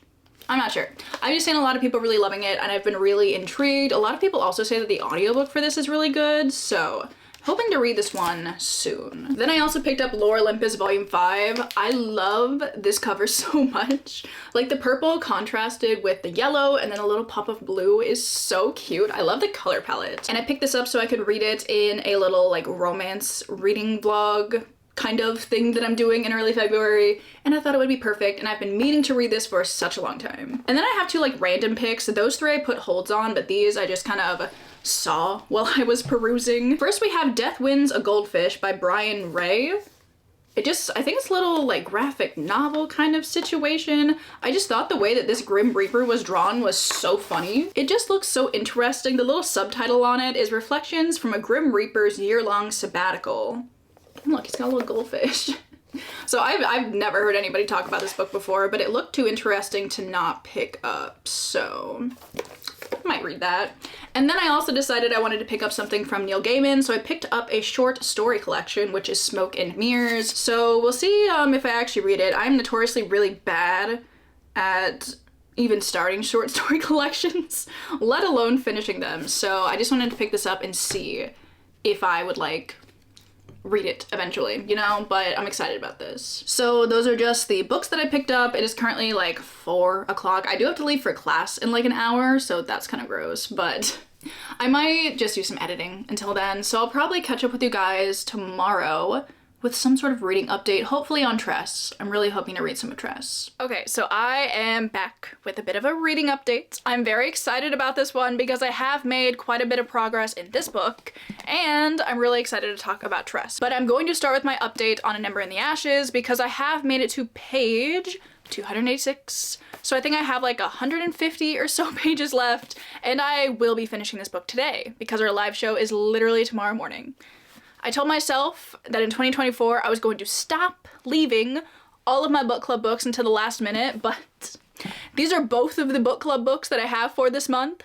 I'm not sure. I've just seen a lot of people really loving it and I've been really intrigued. A lot of people also say that the audiobook for this is really good, so hoping to read this one soon. Then I also picked up Lore Olympus Volume 5. I love this cover so much. Like the purple contrasted with the yellow and then a little pop of blue is so cute. I love the color palette. And I picked this up so I could read it in a little like romance reading vlog kind of thing that I'm doing in early February, and I thought it would be perfect, and I've been meaning to read this for such a long time. And then I have 2 like random picks. Those 3 I put holds on, but these I just kind of saw while I was perusing. First we have Death Wins a Goldfish by Brian Ray. I think it's a little like graphic novel kind of situation. I just thought the way that this Grim Reaper was drawn was so funny. It just looks so interesting. The little subtitle on it is Reflections from a Grim Reaper's Year-Long Sabbatical. And look, he's got a little goldfish. So I've never heard anybody talk about this book before, but it looked too interesting to not pick up, so I might read that. And then I also decided I wanted to pick up something from Neil Gaiman, so I picked up a short story collection, which is Smoke and Mirrors. So we'll see if I actually read it. I'm notoriously really bad at even starting short story collections, let alone finishing them. So I just wanted to pick this up and see if I would like read it eventually, you know, but I'm excited about this. So those are just the books that I picked up. It is currently like 4 o'clock. I do have to leave for class in like an hour, so that's kind of gross, but I might just do some editing until then. So I'll probably catch up with you guys tomorrow with some sort of reading update, hopefully on Tress. I'm really hoping to read some of Tress. Okay, so I am back with a bit of a reading update. I'm very excited about this one because I have made quite a bit of progress in this book, and I'm really excited to talk about Tress. But I'm going to start with my update on An Ember in the Ashes because I have made it to page 286. So I think I have like 150 or so pages left, and I will be finishing this book today because our live show is literally tomorrow morning. I told myself that in 2024 I was going to stop leaving all of my book club books until the last minute, but these are both of the book club books that I have for this month,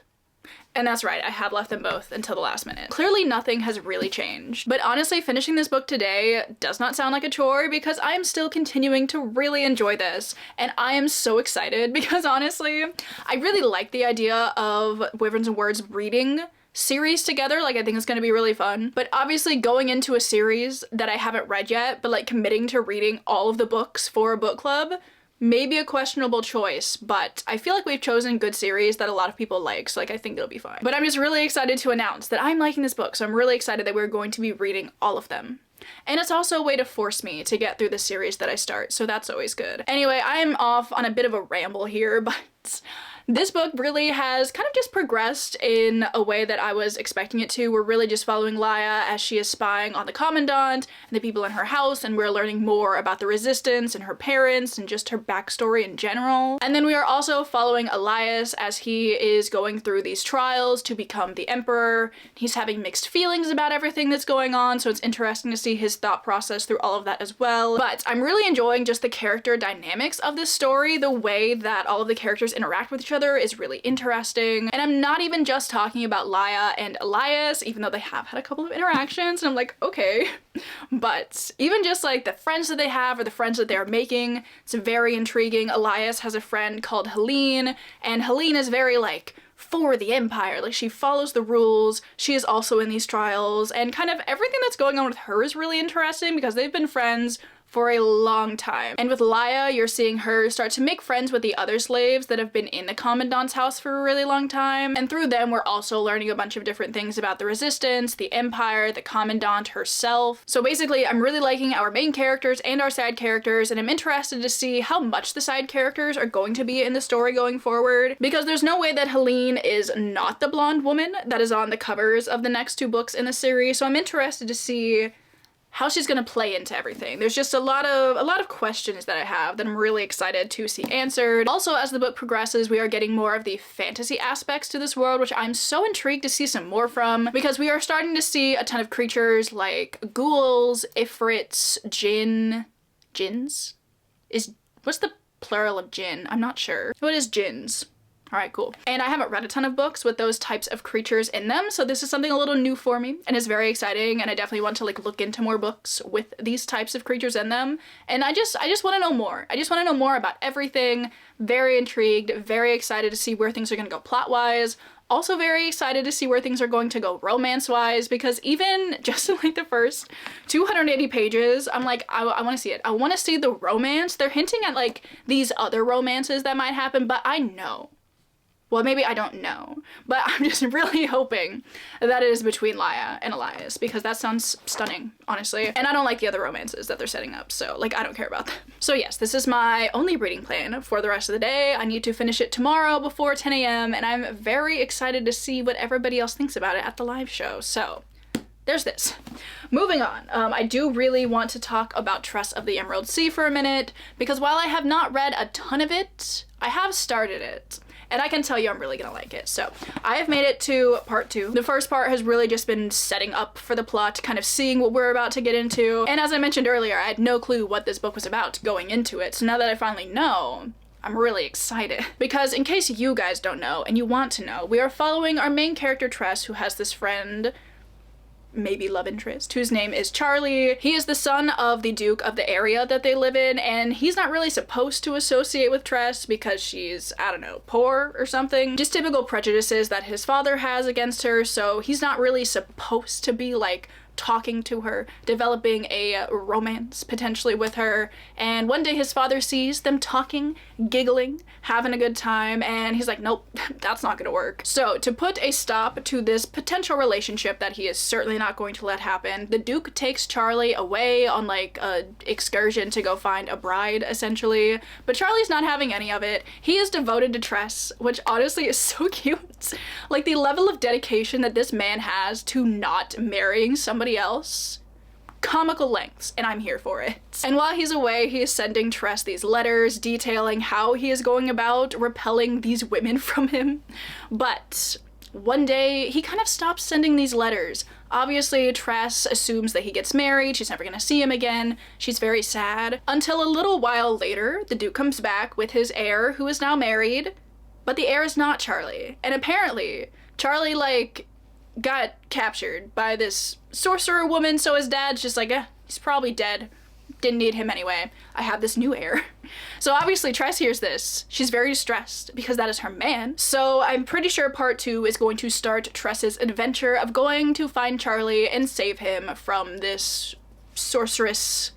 And that's right, I have left them both until the last minute. Clearly nothing has really changed. But honestly, finishing this book today does not sound like a chore because I am still continuing to really enjoy this. And I am so excited because honestly, I really like the idea of Wyverns and Words reading series together. Like, I think it's gonna be really fun. But obviously going into a series that I haven't read yet, but like committing to reading all of the books for a book club, maybe a questionable choice, but I feel like we've chosen good series that a lot of people like, so like I think it'll be fine. But I'm just really excited to announce that I'm liking this book, so I'm really excited that we're going to be reading all of them. And it's also a way to force me to get through the series that I start, so that's always good. Anyway, I'm off on a bit of a ramble here, but this book really has kind of just progressed in a way that I was expecting it to. We're really just following Laya as she is spying on the Commandant and the people in her house, and we're learning more about the Resistance and her parents and just her backstory in general. And then we are also following Elias as he is going through these trials to become the Emperor. He's having mixed feelings about everything that's going on, so it's interesting to see his thought process through all of that as well. But I'm really enjoying just the character dynamics of this story. The way that all of the characters interact with each other is really interesting. And I'm not even just talking about Laya and Elias, even though they have had a couple of interactions, and I'm like, okay. But even just like the friends that they have or the friends that they're making, it's very intriguing. Elias has a friend called Helene, and Helene is very like for the Empire. Like, she follows the rules. She is also in these trials, and kind of everything that's going on with her is really interesting because they've been friends for a long time. And with Laya, you're seeing her start to make friends with the other slaves that have been in the Commandant's house for a really long time. And through them, we're also learning a bunch of different things about the Resistance, the Empire, the Commandant herself. So basically, I'm really liking our main characters and our side characters, and I'm interested to see how much the side characters are going to be in the story going forward, because there's no way that Helene is not the blonde woman that is on the covers of the next two books in the series. So I'm interested to see how she's gonna play into everything. There's just a lot of questions that I have that I'm really excited to see answered. Also, as the book progresses, we are getting more of the fantasy aspects to this world, which I'm so intrigued to see some more from, because we are starting to see a ton of creatures like ghouls, ifrits, jinns? What's the plural of jinn? I'm not sure. What is jinns? Alright, cool. And I haven't read a ton of books with those types of creatures in them, so this is something a little new for me, and it's very exciting, and I definitely want to like look into more books with these types of creatures in them. And I just want to know more. I just want to know more about everything. Very intrigued, very excited to see where things are going to go plot-wise. Also very excited to see where things are going to go romance-wise, because even just in like the first 280 pages, I'm like, I want to see it. I want to see the romance. They're hinting at like these other romances that might happen, but I know. Well, maybe I don't know, but I'm just really hoping that it is between Laya and Elias, because that sounds stunning, honestly. And I don't like the other romances that they're setting up, so like I don't care about them. So yes, this is my only reading plan for the rest of the day. I need to finish it tomorrow before 10 a.m. and I'm very excited to see what everybody else thinks about it at the live show. So there's this. Moving on, I do really want to talk about Tress of the Emerald Sea for a minute, because while I have not read a ton of it, I have started it. And I can tell you I'm really gonna like it. So I have made it to part 2. The first part has really just been setting up for the plot, kind of seeing what we're about to get into. And as I mentioned earlier, I had no clue what this book was about going into it. So now that I finally know, I'm really excited. Because in case you guys don't know and you want to know, we are following our main character Tress, who has this friend, maybe love interest, whose name is Charlie. He is the son of the Duke of the area that they live in, and he's not really supposed to associate with Tress because she's, I don't know, poor or something. Just typical prejudices that his father has against her, so he's not really supposed to be like talking to her, developing a romance potentially with her. And one day his father sees them talking, giggling, having a good time, and he's like, nope, that's not gonna work. So to put a stop to this potential relationship that he is certainly not going to let happen, the Duke takes Charlie away on like a excursion to go find a bride, essentially. But Charlie's not having any of it. He is devoted to Tress, which honestly is so cute. Like, the level of dedication that this man has to not marrying somebody else, comical lengths, and I'm here for it. And while he's away, he is sending Tress these letters detailing how he is going about repelling these women from him. But one day he kind of stops sending these letters. Obviously, Tress assumes that he gets married, she's never gonna see him again, she's very sad, until a little while later the Duke comes back with his heir, who is now married, but the heir is not Charlie. And apparently, Charlie, like, got captured by this sorcerer woman, so his dad's just like, he's probably dead. Didn't need him anyway. I have this new heir. So obviously Tress hears this. She's very distressed because that is her man. So I'm pretty sure part 2 is going to start Tress's adventure of going to find Charlie and save him from this sorceress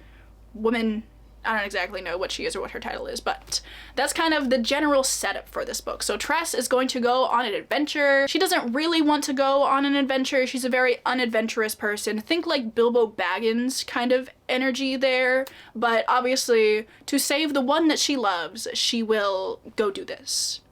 woman. I don't exactly know what she is or what her title is, but that's kind of the general setup for this book. So Tress is going to go on an adventure. She doesn't really want to go on an adventure. She's a very unadventurous person. Think like Bilbo Baggins kind of energy there, but obviously to save the one that she loves, she will go do this.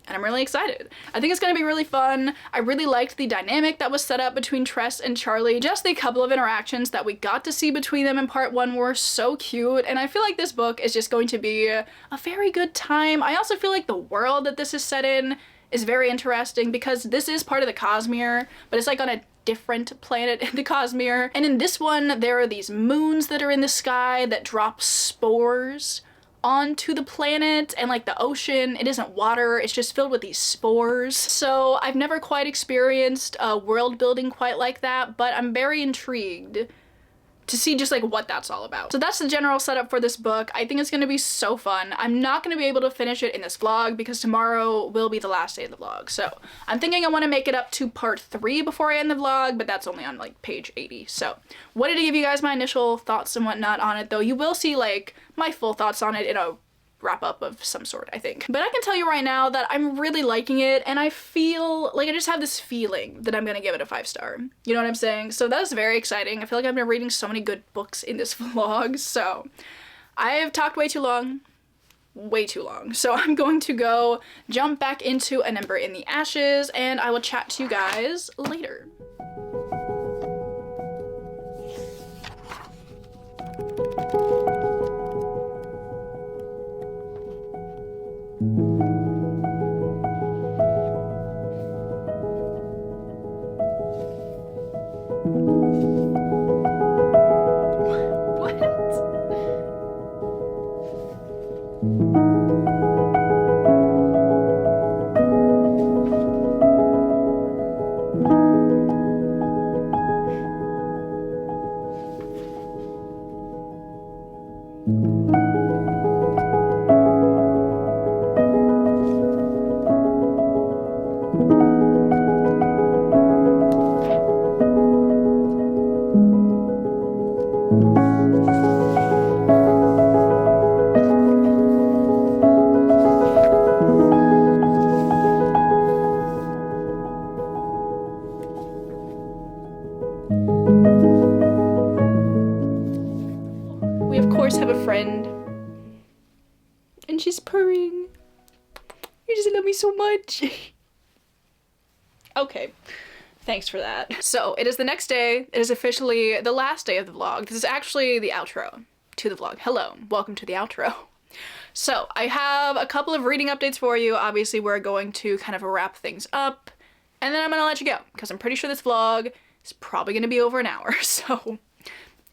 And I'm really excited. I think it's gonna be really fun. I really liked the dynamic that was set up between Tress and Charlie. Just the couple of interactions that we got to see between them in part 1 were so cute, and I feel like this book is just going to be a very good time. I also feel like the world that this is set in is very interesting because this is part of the Cosmere, but it's like on a different planet in the Cosmere. And in this one, there are these moons that are in the sky that drop spores onto the planet, and like the ocean, it isn't water, it's just filled with these spores. So I've never quite experienced world building quite like that, but I'm very intrigued to see just like what that's all about. So that's the general setup for this book. I think it's gonna be so fun. I'm not gonna be able to finish it in this vlog because tomorrow will be the last day of the vlog. So I'm thinking I want to make it up to part 3 before I end the vlog, but that's only on like page 80. So wanted to give you guys my initial thoughts and whatnot on it, though. You will see like my full thoughts on it in a wrap up of some sort, I think. But I can tell you right now that I'm really liking it, and I feel like I just have this feeling that I'm gonna give it a 5-star. You know what I'm saying? So that is very exciting. I feel like I've been reading so many good books in this vlog, so I have talked way too long. So I'm going to go jump back into An Ember in the Ashes, and I will chat to you guys later. We of course have a friend, and she's purring. You just love me so much. Okay, thanks for that. So it is the next day. It is officially the last day of the vlog. This is actually the outro to the vlog. Hello, welcome to the outro. So I have a couple of reading updates for you. Obviously we're going to kind of wrap things up, and then I'm gonna let you go because I'm pretty sure this vlog is probably gonna be over an hour, so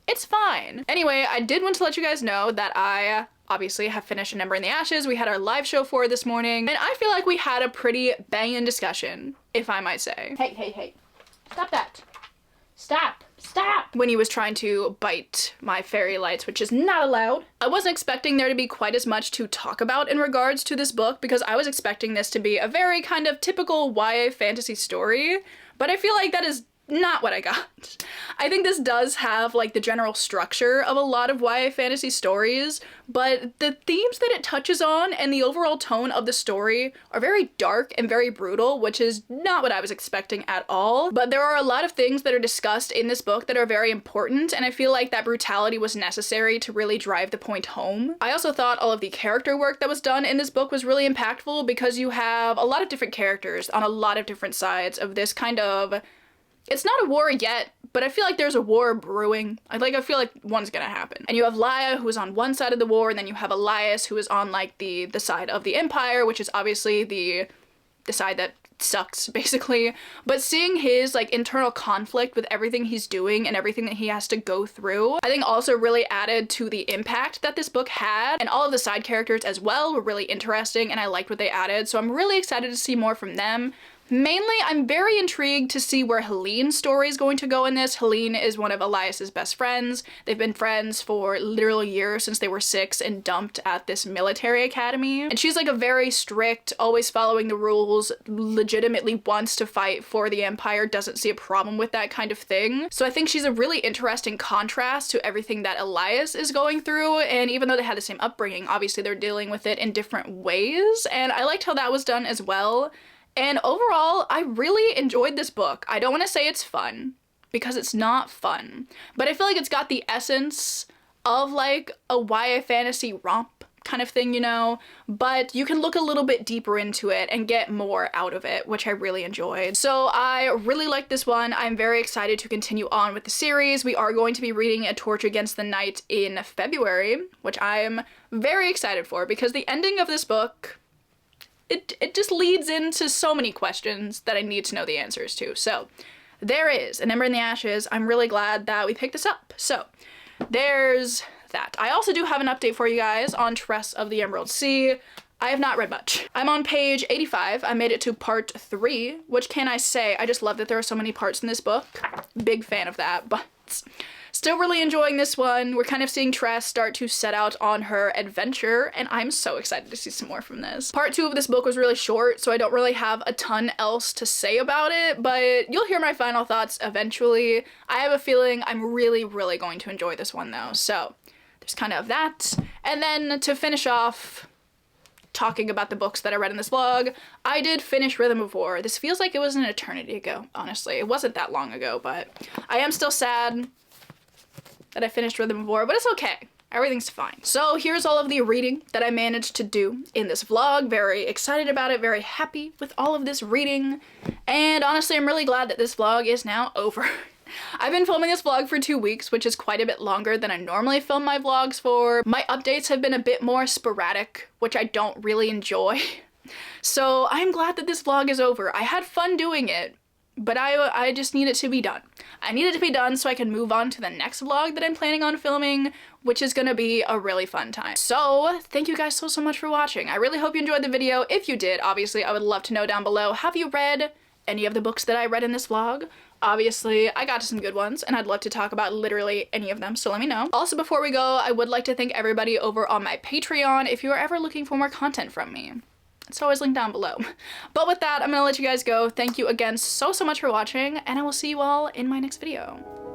it's fine. Anyway, I did want to let you guys know that I obviously have finished An Ember in the Ashes. We had our live show for it this morning, and I feel like we had a pretty banging discussion, if I might say. Hey, stop that. Stop. When he was trying to bite my fairy lights, which is not allowed. I wasn't expecting there to be quite as much to talk about in regards to this book because I was expecting this to be a very kind of typical YA fantasy story, but I feel like that is not what I got. I think this does have like the general structure of a lot of YA fantasy stories, but the themes that it touches on and the overall tone of the story are very dark and very brutal, which is not what I was expecting at all. But there are a lot of things that are discussed in this book that are very important, and I feel like that brutality was necessary to really drive the point home. I also thought all of the character work that was done in this book was really impactful because you have a lot of different characters on a lot of different sides of this kind of, it's not a war yet, but I feel like there's a war brewing. I feel like one's gonna happen. And you have Laia, who is on one side of the war, and then you have Elias, who is on like the side of the Empire, which is obviously the side that sucks basically, but seeing his like internal conflict with everything he's doing and everything that he has to go through, I think also really added to the impact that this book had. And all of the side characters as well were really interesting, and I liked what they added, so I'm really excited to see more from them. Mainly, I'm very intrigued to see where Helene's story is going to go in this. Helene is one of Elias's best friends. They've been friends for literal years, since they were 6 and dumped at this military academy. And she's like a very strict, always following the rules, legitimately wants to fight for the Empire, doesn't see a problem with that kind of thing. So I think she's a really interesting contrast to everything that Elias is going through. And even though they had the same upbringing, obviously they're dealing with it in different ways. And I liked how that was done as well. And overall, I really enjoyed this book. I don't want to say it's fun, because it's not fun, but I feel like it's got the essence of like a YA fantasy romp kind of thing, you know, but you can look a little bit deeper into it and get more out of it, which I really enjoyed. So I really like this one. I'm very excited to continue on with the series. We are going to be reading A Torch Against the Night in February, which I am very excited for, because the ending of this book, it just leads into so many questions that I need to know the answers to. So there is An Ember in the Ashes. I'm really glad that we picked this up. So there's that. I also do have an update for you guys on Tress of the Emerald Sea. I have not read much. I'm on page 85. I made it to part 3, which can I say, I just love that there are so many parts in this book. Big fan of that, but still really enjoying this one. We're kind of seeing Tress start to set out on her adventure, and I'm so excited to see some more from this. Part 2 of this book was really short, so I don't really have a ton else to say about it, but you'll hear my final thoughts eventually. I have a feeling I'm really, really going to enjoy this one though, so there's kind of that. And then to finish off talking about the books that I read in this vlog, I did finish Rhythm of War. This feels like it was an eternity ago, honestly. It wasn't that long ago, but I am still sad that I finished Rhythm of War, but it's okay. Everything's fine. So here's all of the reading that I managed to do in this vlog. Very excited about it, very happy with all of this reading, and honestly I'm really glad that this vlog is now over. I've been filming this vlog for 2 weeks, which is quite a bit longer than I normally film my vlogs for. My updates have been a bit more sporadic, which I don't really enjoy. So I'm glad that this vlog is over. I had fun doing it, but I just need it to be done. I need it to be done so I can move on to the next vlog that I'm planning on filming, which is gonna be a really fun time. So thank you guys so much for watching. I really hope you enjoyed the video. If you did, obviously I would love to know down below, have you read any of the books that I read in this vlog? Obviously, I got some good ones, and I'd love to talk about literally any of them, so let me know. Also, before we go, I would like to thank everybody over on my Patreon if you are ever looking for more content from me. It's always linked down below. But with that, I'm gonna let you guys go. Thank you again so much for watching, and I will see you all in my next video.